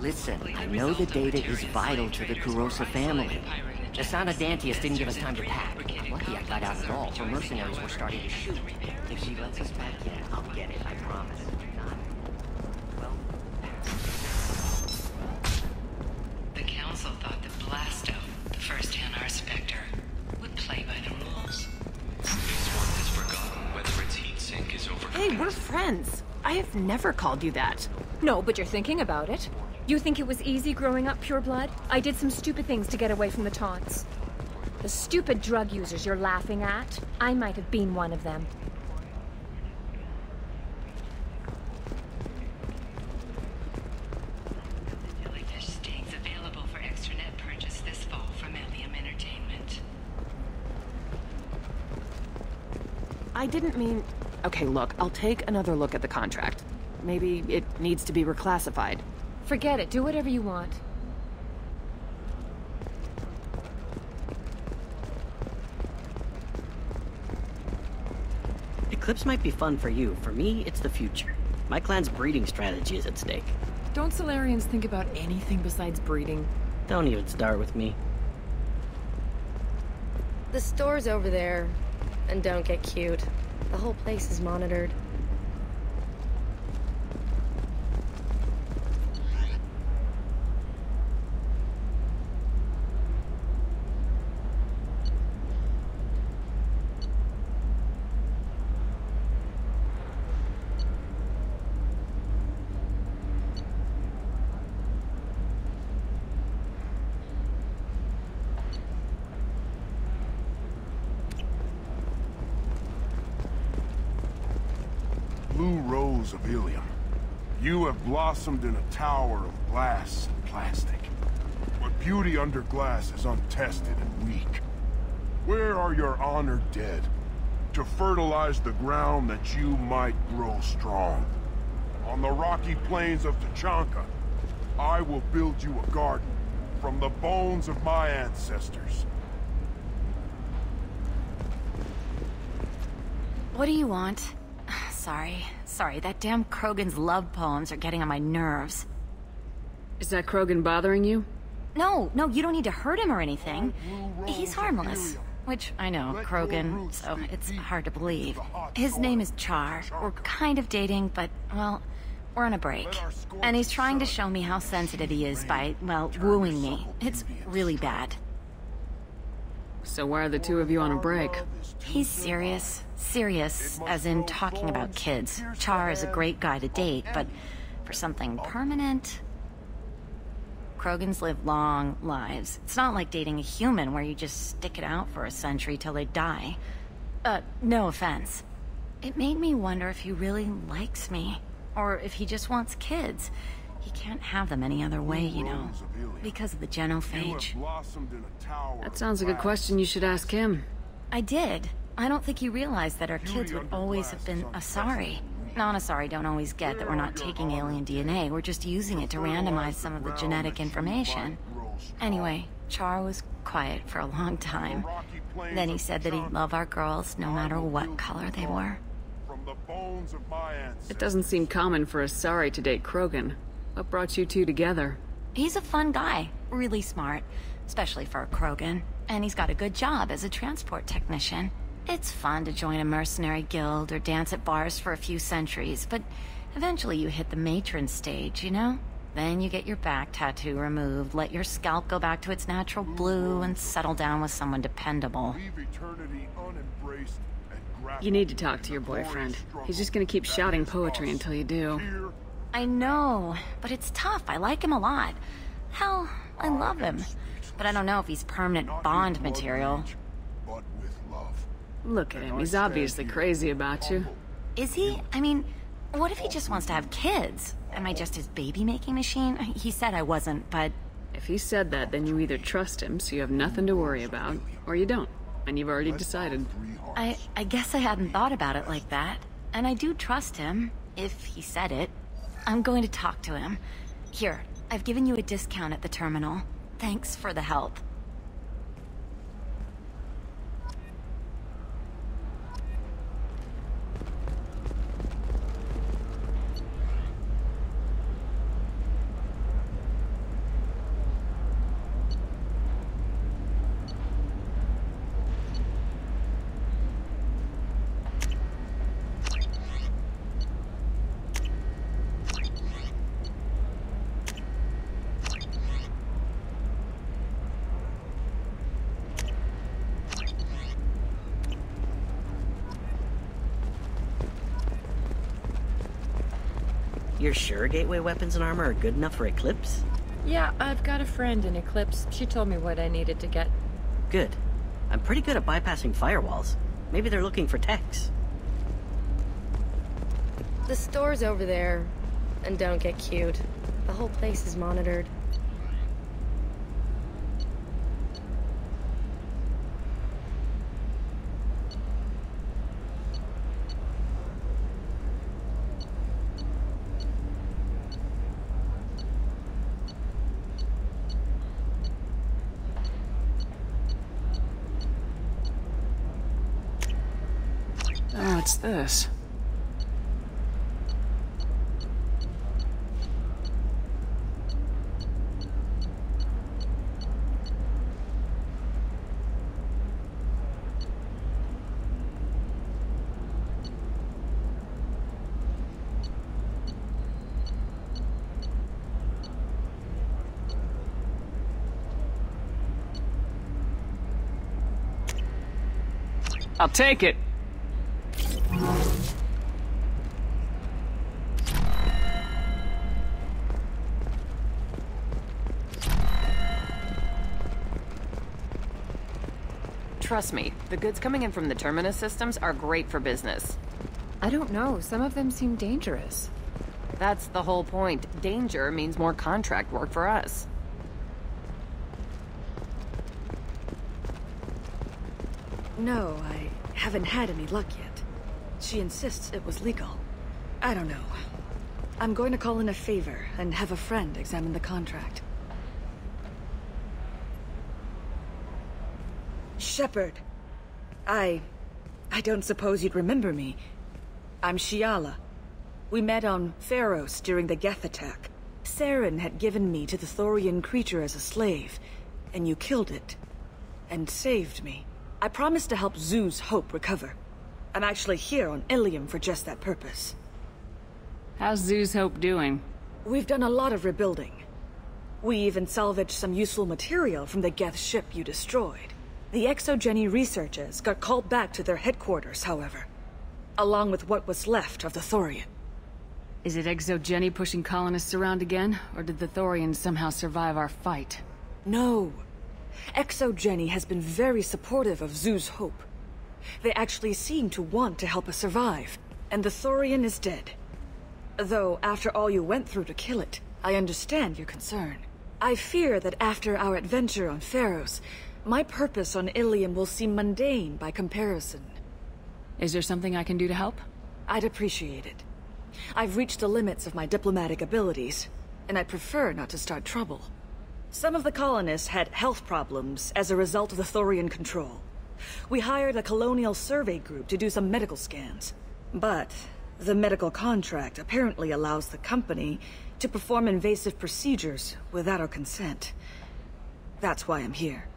Listen, I know the data is vital to the Kurosa family. The Sana Dantius didn't give us time to pack. Lucky I got out at all, for mercenaries were starting to shoot. If she lets us back in, I'll get it, I promise. The Council thought that Blasto, the first NR Spectre, would play by the rules. This one has forgotten whether its heat sink is over. Hey, we're friends. I have never called you that. No, but you're thinking about it. You think it was easy growing up pure blood? I did some stupid things to get away from the taunts. The stupid drug users you're laughing at, I might have been one of them. Jellyfish steaks available for extranet purchase this fall from Allium Entertainment. I didn't mean... Okay, look, I'll take another look at the contract. Maybe it needs to be reclassified. Forget it. Do whatever you want. Eclipse might be fun for you. For me, it's the future. My clan's breeding strategy is at stake. Don't Solarians think about anything besides breeding? Don't even start with me. The store's over there. And don't get cute. The whole place is monitored. Blue rose of Ilium. You have blossomed in a tower of glass and plastic. But beauty under glass is untested and weak. Where are your honored dead? To fertilize the ground that you might grow strong. On the rocky plains of Tachanka, I will build you a garden from the bones of my ancestors. What do you want? Sorry, that damn Krogan's love poems are getting on my nerves. Is that Krogan bothering you? No, you don't need to hurt him or anything. He's harmless. Which, I know, Krogan, so it's hard to believe. His name is Char. We're kind of dating, but, well, we're on a break. And he's trying to show me how sensitive he is by, well, wooing me. It's really bad. So why are the two of you on a break? He's serious. Serious, as in talking about kids. Char is a great guy to date, but for something permanent... Krogans live long lives. It's not like dating a human where you just stick it out for a century till they die. No offense. It made me wonder if he really likes me, or if he just wants kids. He can't have them any other way, you know, because of the genophage. That sounds like a question you should ask him. I did. I don't think he realized that our kids would always have been Asari. Non-Asari don't always get that we're not taking alien DNA, we're just using it to randomize some of the genetic information. Anyway, Char was quiet for a long time. Then he said that he'd love our girls no matter what color they were. It doesn't seem common for Asari to date Krogan. What brought you two together? He's a fun guy, really smart, especially for a Krogan. And he's got a good job as a transport technician. It's fun to join a mercenary guild or dance at bars for a few centuries, but eventually you hit the matron stage, you know? Then you get your back tattoo removed, let your scalp go back to its natural blue, and settle down with someone dependable. You need to talk to your boyfriend. He's just gonna keep shouting poetry until you do. I know, but it's tough. I like him a lot. Hell, I love him. But I don't know if he's permanent Bond material. Look at him, he's obviously crazy about you. Is he? I mean, what if he just wants to have kids? Am I just his baby-making machine? He said I wasn't, but... If he said that, then you either trust him, so you have nothing to worry about, or you don't, and you've already decided. I guess I hadn't thought about it like that. And I do trust him, if he said it. I'm going to talk to him. Here, I've given you a discount at the terminal. Thanks for the help. You're sure gateway weapons and armor are good enough for Eclipse? Yeah, I've got a friend in Eclipse. She told me what I needed to get. Good. I'm pretty good at bypassing firewalls. Maybe they're looking for techs. The store's over there. And don't get cute. The whole place is monitored. Oh, it's this. I'll take it. Trust me, the goods coming in from the Terminus systems are great for business. I don't know, some of them seem dangerous. That's the whole point. Danger means more contract work for us. No, I haven't had any luck yet. She insists it was legal. I don't know. I'm going to call in a favor and have a friend examine the contract. Shepard. I don't suppose you'd remember me. I'm Shiala. We met on Pharos during the Geth attack. Saren had given me to the Thorian creature as a slave, and you killed it. And saved me. I promised to help Zoo's Hope recover. I'm actually here on Ilium for just that purpose. How's Zoo's Hope doing? We've done a lot of rebuilding. We even salvaged some useful material from the Geth ship you destroyed. The Exogeny researchers got called back to their headquarters, however. Along with what was left of the Thorian. Is it Exogeny pushing colonists around again? Or did the Thorians somehow survive our fight? No. Exogeny has been very supportive of Zoo's Hope. They actually seem to want to help us survive, and the Thorian is dead. Though, after all you went through to kill it, I understand your concern. I fear that after our adventure on Pharos, my purpose on Ilium will seem mundane by comparison. Is there something I can do to help? I'd appreciate it. I've reached the limits of my diplomatic abilities, and I prefer not to start trouble. Some of the colonists had health problems as a result of the Thorian control. We hired a colonial survey group to do some medical scans. But the medical contract apparently allows the company to perform invasive procedures without our consent. That's why I'm here.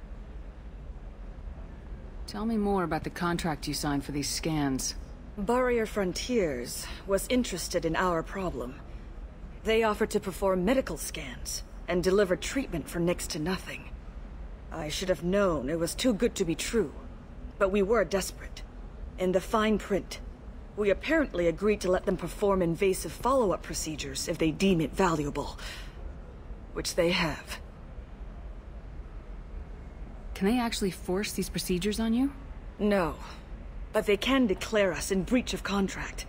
Tell me more about the contract you signed for these scans. Baria Frontiers was interested in our problem. They offered to perform medical scans and deliver treatment for next to nothing. I should have known it was too good to be true, but we were desperate. In the fine print, we apparently agreed to let them perform invasive follow-up procedures if they deem it valuable. Which they have. Can they actually force these procedures on you? No, but they can declare us in breach of contract,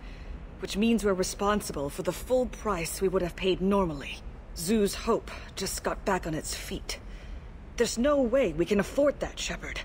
which means we're responsible for the full price we would have paid normally. Zoo's Hope just got back on its feet. There's no way we can afford that, Shepard.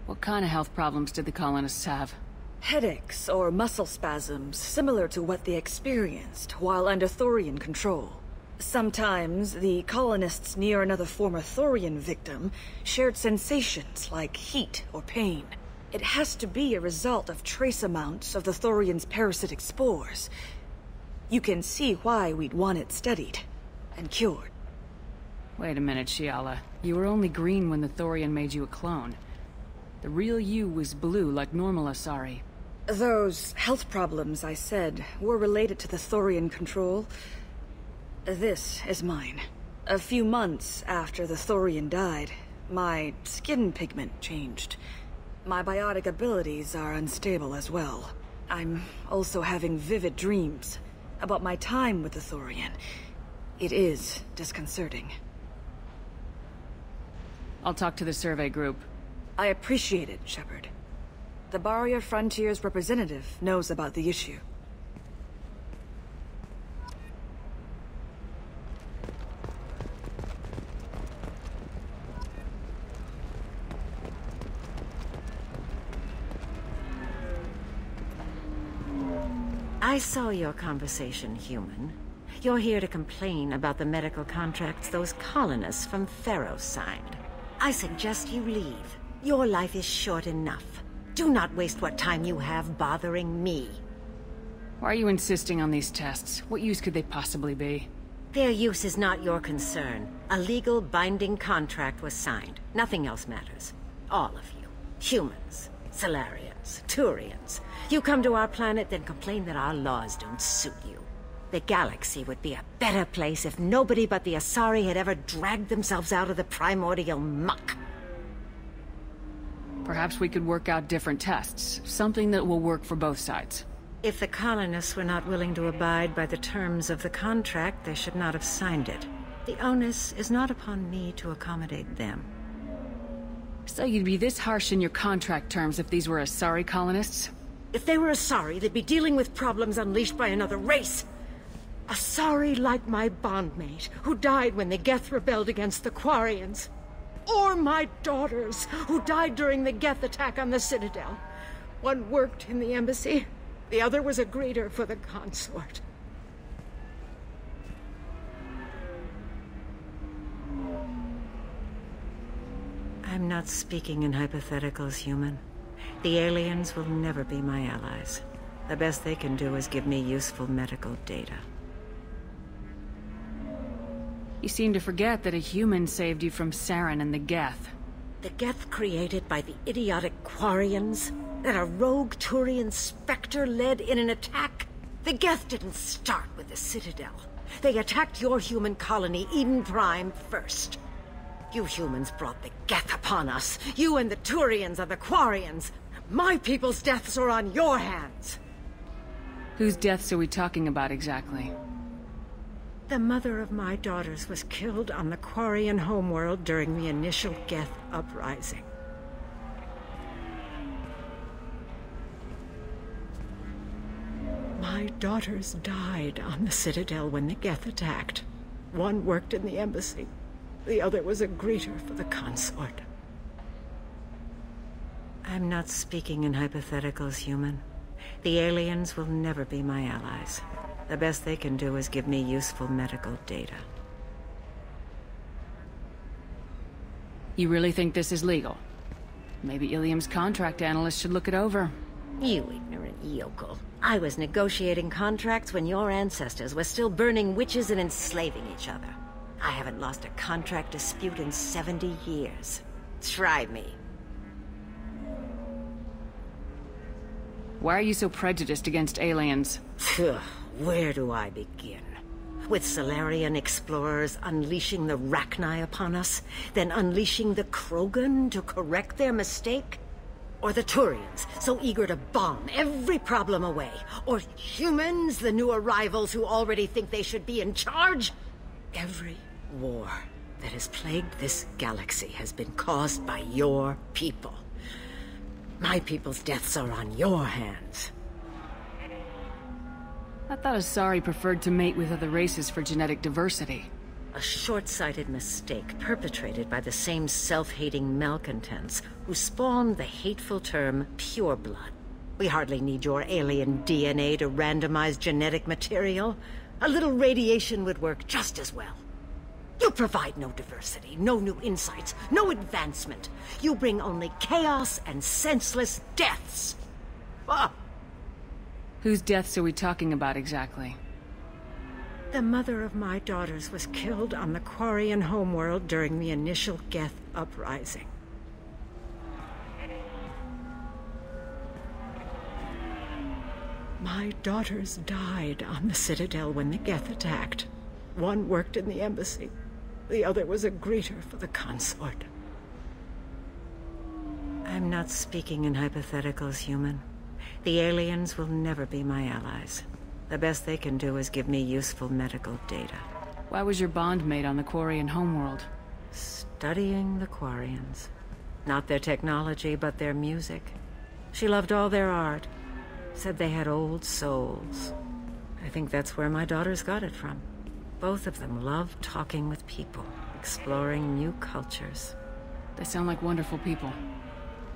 What kind of health problems did the colonists have? Headaches or muscle spasms similar to what they experienced while under Thorian control. Sometimes, the colonists near another former Thorian victim shared sensations like heat or pain. It has to be a result of trace amounts of the Thorian's parasitic spores. You can see why we'd want it studied and cured. Wait a minute, Shiala. You were only green when the Thorian made you a clone. The real you was blue like normal Asari. Those health problems I said were related to the Thorian control. This is mine. A few months after the Thorian died, my skin pigment changed. My biotic abilities are unstable as well. I'm also having vivid dreams, about my time with the Thorian. It is disconcerting. I'll talk to the survey group. I appreciate it, Shepard. The Baria Frontiers representative knows about the issue. I saw your conversation, human. You're here to complain about the medical contracts those colonists from Theros signed. I suggest you leave. Your life is short enough. Do not waste what time you have bothering me. Why are you insisting on these tests? What use could they possibly be? Their use is not your concern. A legal, binding contract was signed. Nothing else matters. All of you. Humans, Salarians, Turians. You come to our planet, then complain that our laws don't suit you. The galaxy would be a better place if nobody but the Asari had ever dragged themselves out of the primordial muck. Perhaps we could work out different tests. Something that will work for both sides. If the colonists were not willing to abide by the terms of the contract, they should not have signed it. The onus is not upon me to accommodate them. So you'd be this harsh in your contract terms if these were Asari colonists? If they were Asari, they'd be dealing with problems unleashed by another race. Asari like my bondmate, who died when the Geth rebelled against the Quarians. Or my daughters, who died during the Geth attack on the Citadel. One worked in the embassy, the other was a greeter for the consort. I'm not speaking in hypotheticals, human. The aliens will never be my allies. The best they can do is give me useful medical data. You seem to forget that a human saved you from Saren and the Geth. The Geth created by the idiotic Quarians? That a rogue Turian Spectre led in an attack? The Geth didn't start with the Citadel. They attacked your human colony, Eden Prime, first. You humans brought the Geth upon us. You and the Turians are the Quarians. My people's deaths are on your hands. Whose deaths are we talking about exactly? The mother of my daughters was killed on the Quarian homeworld during the initial Geth uprising. My daughters died on the Citadel when the Geth attacked. One worked in the embassy. The other was a greeter for the consort. I'm not speaking in hypotheticals, human. The aliens will never be my allies. The best they can do is give me useful medical data. You really think this is legal? Maybe Ilium's contract analyst should look it over. You ignorant yokel. I was negotiating contracts when your ancestors were still burning witches and enslaving each other. I haven't lost a contract dispute in 70 years. Try me. Why are you so prejudiced against aliens? Where do I begin? With Salarian explorers unleashing the Rachni upon us, then unleashing the Krogan to correct their mistake? Or the Turians, so eager to bomb every problem away? Or humans, the new arrivals who already think they should be in charge? Every war that has plagued this galaxy has been caused by your people. My people's deaths are on your hands. I thought Asari preferred to mate with other races for genetic diversity. A short-sighted mistake perpetrated by the same self-hating malcontents who spawned the hateful term pureblood. We hardly need your alien DNA to randomize genetic material. A little radiation would work just as well. You provide no diversity, no new insights, no advancement. You bring only chaos and senseless deaths. Ah! Whose deaths are we talking about exactly? The mother of my daughters was killed on the Quarian homeworld during the initial Geth uprising. My daughters died on the Citadel when the Geth attacked. One worked in the embassy. The other was a greeter for the consort. I'm not speaking in hypotheticals, human. The aliens will never be my allies. The best they can do is give me useful medical data. Why was your bond made on the Quarian homeworld? Studying the Quarians. Not their technology, but their music. She loved all their art. Said they had old souls. I think that's where my daughters got it from. Both of them love talking with people, exploring new cultures. They sound like wonderful people.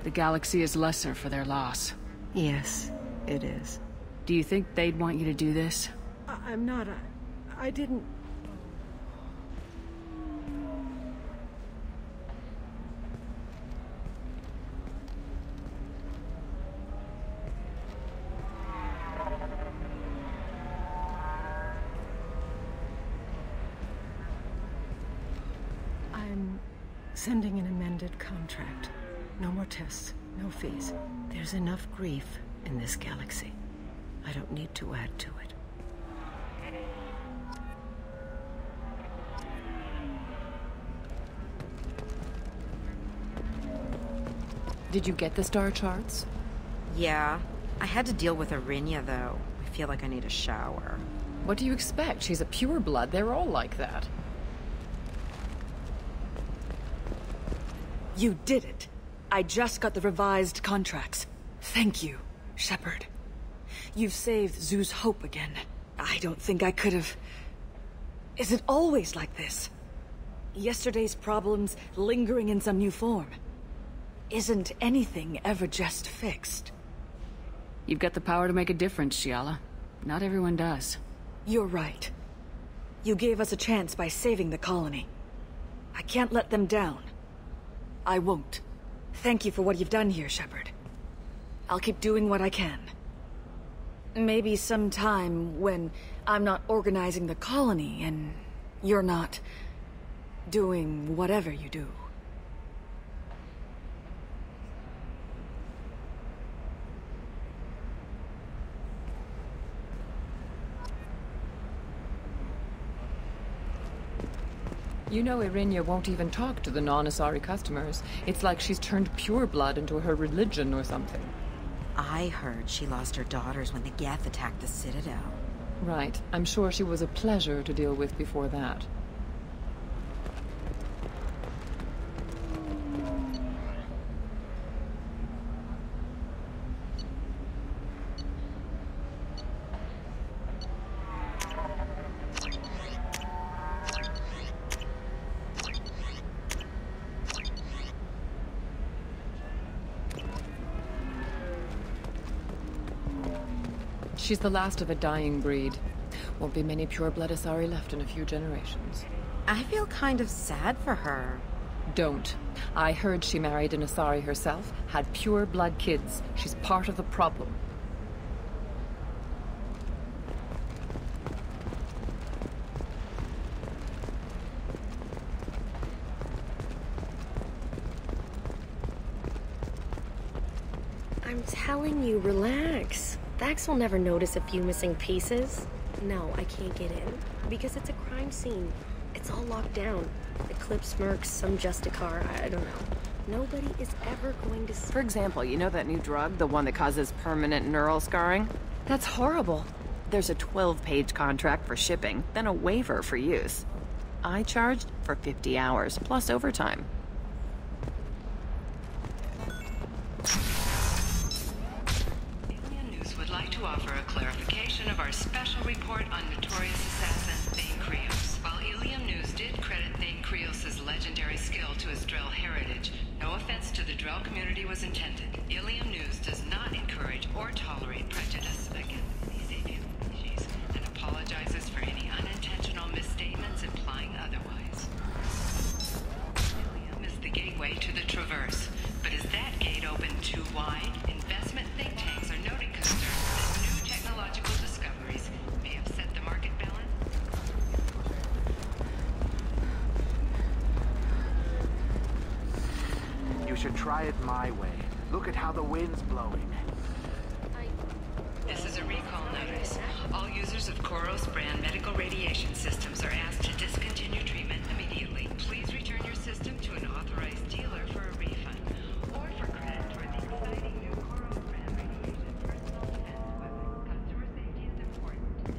The galaxy is lesser for their loss. Yes, it is. Do you think they'd want you to do this? I'm not. I didn't... I'm sending an amended contract. No more tests, no fees. There's enough grief in this galaxy. I don't need to add to it. Did you get the star charts? Yeah. I had to deal with Arinya, though. I feel like I need a shower. What do you expect? She's a pureblood. They're all like that. You did it. I just got the revised contracts. Thank you, Shepard. You've saved Zoo's hope again. I don't think I could have... Is it always like this? Yesterday's problems lingering in some new form. Isn't anything ever just fixed? You've got the power to make a difference, Shiala. Not everyone does. You're right. You gave us a chance by saving the colony. I can't let them down. I won't. Thank you for what you've done here, Shepard. I'll keep doing what I can. Maybe sometime when I'm not organizing the colony and you're not doing whatever you do. You know Arinya won't even talk to the non-Asari customers. It's like she's turned pureblood into her religion or something. I heard she lost her daughters when the Geth attacked the Citadel. Right. I'm sure she was a pleasure to deal with before that. She's the last of a dying breed. Won't be many pure-blood Asari left in a few generations. I feel kind of sad for her. Don't. I heard she married an Asari herself, had pure-blood kids. She's part of the problem. I'm telling you, relax. Vax will never notice a few missing pieces. No, I can't get in. Because it's a crime scene. It's all locked down. Eclipse mercs, some Justicar, I don't know. Nobody is ever going to see... For example, you know that new drug? The one that causes permanent neural scarring? That's horrible. There's a 12-page contract for shipping, then a waiver for use. I charged for 50 hours, plus overtime. To offer a clarification of our special report on notorious assassin Thane Krios. While Ilium News did credit Thane Krios' legendary skill to his Drell heritage, no offense to the Drell community was intended. Ilium News does not encourage or tolerate prejudice against any sapient species and apologizes for any unintentional misstatements implying otherwise. Ilium is the gateway to the Traverse, but is that gate open too wide? Investment think tanks are noting concerns technological discoveries may upset the market balance. You should try it my way. Look at how the wind's blowing. This is a recall notice. All users of Koros brand medical radiation systems are asked to discontinue treatment immediately. Please return your system to an authorized dealer for a refund or for credit toward the exciting new Koros brand radiation personal defense weapon. Customer safety is important.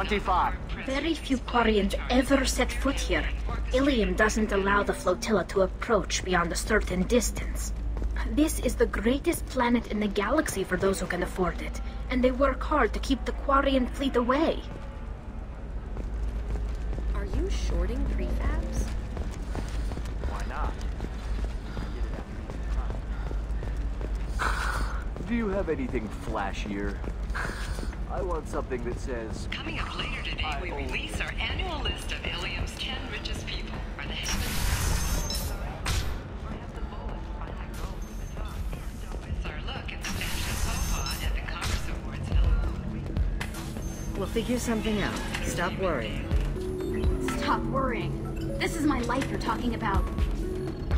25. Very few Quarians ever set foot here. Ilium doesn't allow the flotilla to approach beyond a certain distance. This is the greatest planet in the galaxy for those who can afford it, and they work hard to keep the Quarian fleet away. Are you shorting prefabs? Why not? Do you have anything flashier? I want something that says... Coming up later today, we release our annual list of Ilium's 10 richest people. Are the heavens... It's our look at the Fashion Faux at the Commerce Awards held. We'll figure something out. Stop worrying. Stop worrying. This is my life you're talking about.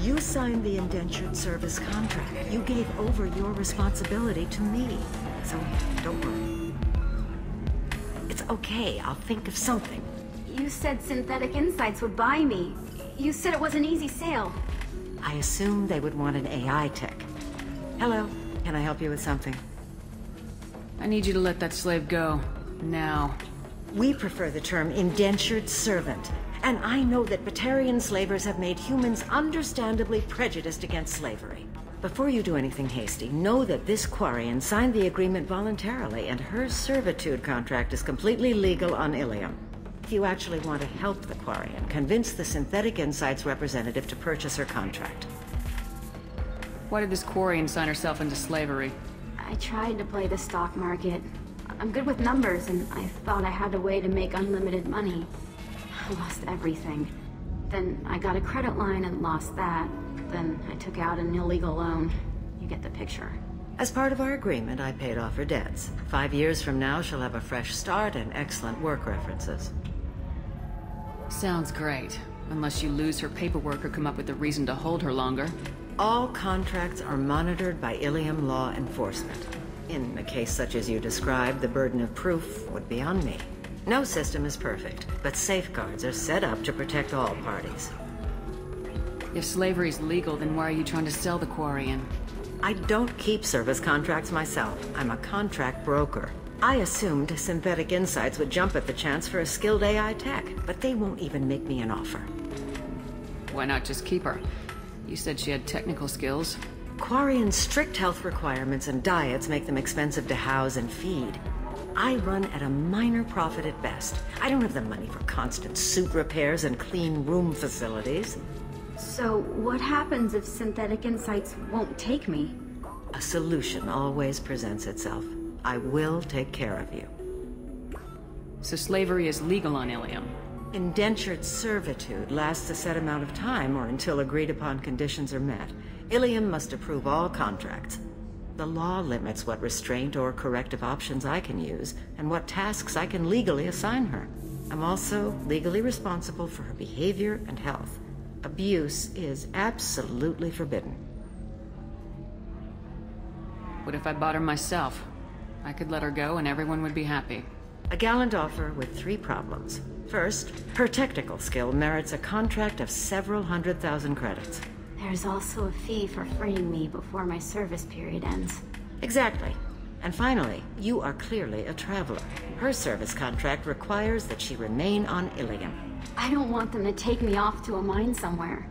You signed the Indentured service contract. You gave over your responsibility to me. So, don't worry. It's okay. I'll think of something. You said Synthetic Insights would buy me. You said it was an easy sale. I assumed they would want an AI tech. Hello. Can I help you with something? I need you to let that slave go. Now. We prefer the term indentured servant. And I know that Batarian slavers have made humans understandably prejudiced against slavery. Before you do anything hasty, know that this Quarian signed the agreement voluntarily, and her servitude contract is completely legal on Ilium. If you actually want to help the Quarian, convince the Synthetic Insights representative to purchase her contract. Why did this Quarian sign herself into slavery? I tried to play the stock market. I'm good with numbers, and I thought I had a way to make unlimited money. I lost everything. Then I got a credit line and lost that. Then I took out an illegal loan. You get the picture. As part of our agreement, I paid off her debts. 5 years from now, she'll have a fresh start and excellent work references. Sounds great. Unless you lose her paperwork or come up with a reason to hold her longer. All contracts are monitored by Ilium law enforcement. In a case such as you described, the burden of proof would be on me. No system is perfect, but safeguards are set up to protect all parties. If slavery's legal, then why are you trying to sell the Quarian? I don't keep service contracts myself. I'm a contract broker. I assumed Synthetic Insights would jump at the chance for a skilled AI tech, but they won't even make me an offer. Why not just keep her? You said she had technical skills. Quarian's strict health requirements and diets make them expensive to house and feed. I run at a minor profit at best. I don't have the money for constant suit repairs and clean room facilities. So, what happens if Synthetic Insights won't take me? A solution always presents itself. I will take care of you. So slavery is legal on Ilium? Indentured servitude lasts a set amount of time or until agreed-upon conditions are met. Ilium must approve all contracts. The law limits what restraint or corrective options I can use, and what tasks I can legally assign her. I'm also legally responsible for her behavior and health. Abuse is absolutely forbidden. What if I bought her myself? I could let her go and everyone would be happy. A gallant offer with 3 problems. First, her technical skill merits a contract of several 100,000 credits. There's also a fee for freeing me before my service period ends. Exactly. And finally, you are clearly a traveler. Her service contract requires that she remain on Ilium. I don't want them to take me off to a mine somewhere.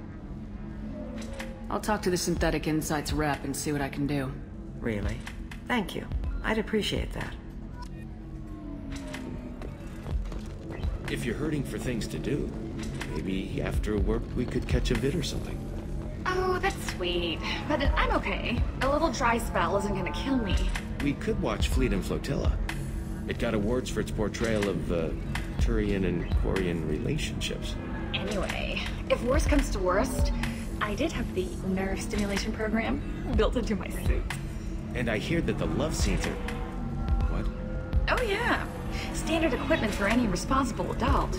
I'll talk to the Synthetic Insights rep and see what I can do. Really? Thank you. I'd appreciate that. If you're hurting for things to do, maybe after work we could catch a vid or something. Oh, that's sweet. But I'm okay. A little dry spell isn't gonna kill me. We could watch Fleet and Flotilla. It got awards for its portrayal of Turian and Quarian relationships. Anyway, if worst comes to worst, I did have the nerve stimulation program built into my suit. And I hear that the love scenes are... What? Oh yeah. Standard equipment for any responsible adult.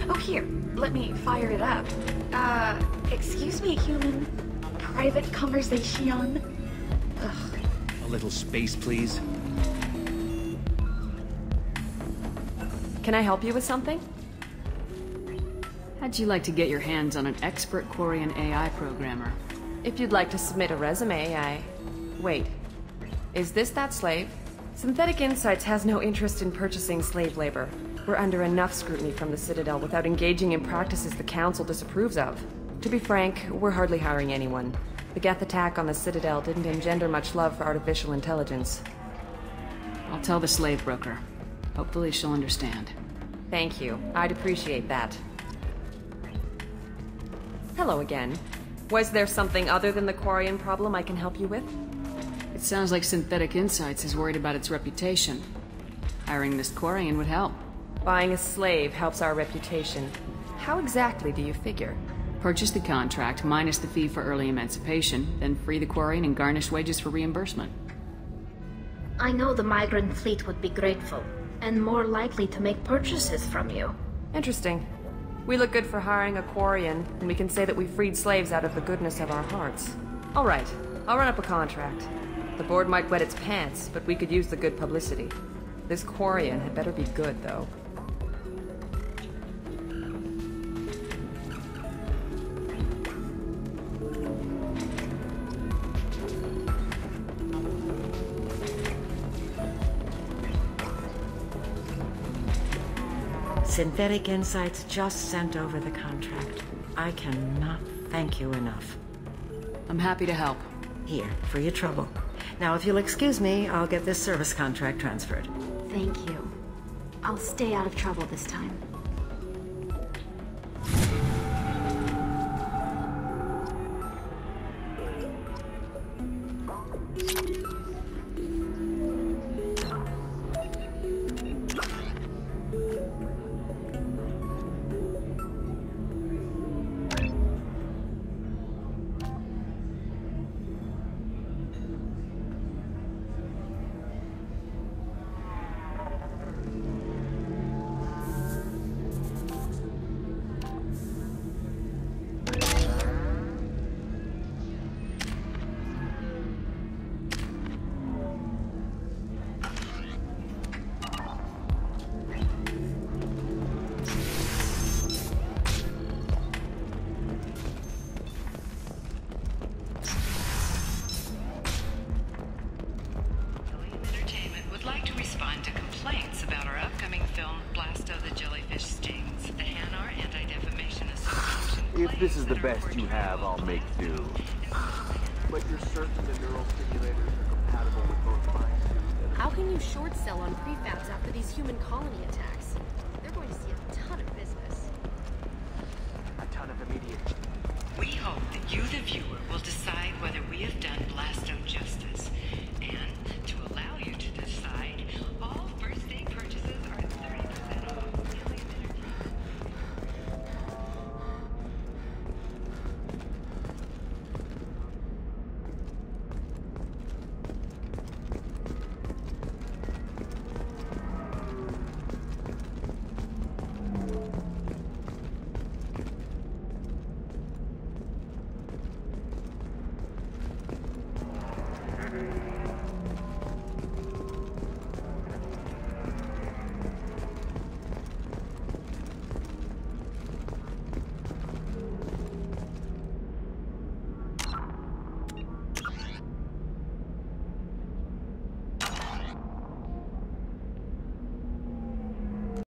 Oh here, let me fire it up. Excuse me, human. Private conversation. Ugh. A little space, please. Can I help you with something? How'd you like to get your hands on an expert Quarian AI programmer? If you'd like to submit a resume, Wait. Is this that slave? Synthetic Insights has no interest in purchasing slave labor. We're under enough scrutiny from the Citadel without engaging in practices the Council disapproves of. To be frank, we're hardly hiring anyone. The Geth attack on the Citadel didn't engender much love for artificial intelligence. I'll tell the slave broker. Hopefully she'll understand. Thank you. I'd appreciate that. Hello again. Was there something other than the Quarian problem I can help you with? It sounds like Synthetic Insights is worried about its reputation. Hiring this Quarian would help. Buying a slave helps our reputation. How exactly do you figure? Purchase the contract, minus the fee for early emancipation, then free the Quarian and garnish wages for reimbursement. I know the migrant fleet would be grateful, and more likely to make purchases from you. Interesting. We look good for hiring a Quarian, and we can say that we freed slaves out of the goodness of our hearts. All right, I'll run up a contract. The board might wet its pants, but we could use the good publicity. This Quarian had better be good, though. Synthetic Insights just sent over the contract. I cannot thank you enough. I'm happy to help. Here, for your trouble. Now, if you'll excuse me, I'll get this service contract transferred. Thank you. I'll stay out of trouble this time. If this is the best you have, I'll make do. But you're certain the neural stimulators are compatible with both my suit and... How can you short sell on prefabs after these human colony attacks? They're going to see a ton of business. A ton of immediate... We hope that you, the viewer, will decide whether we have done blasphemy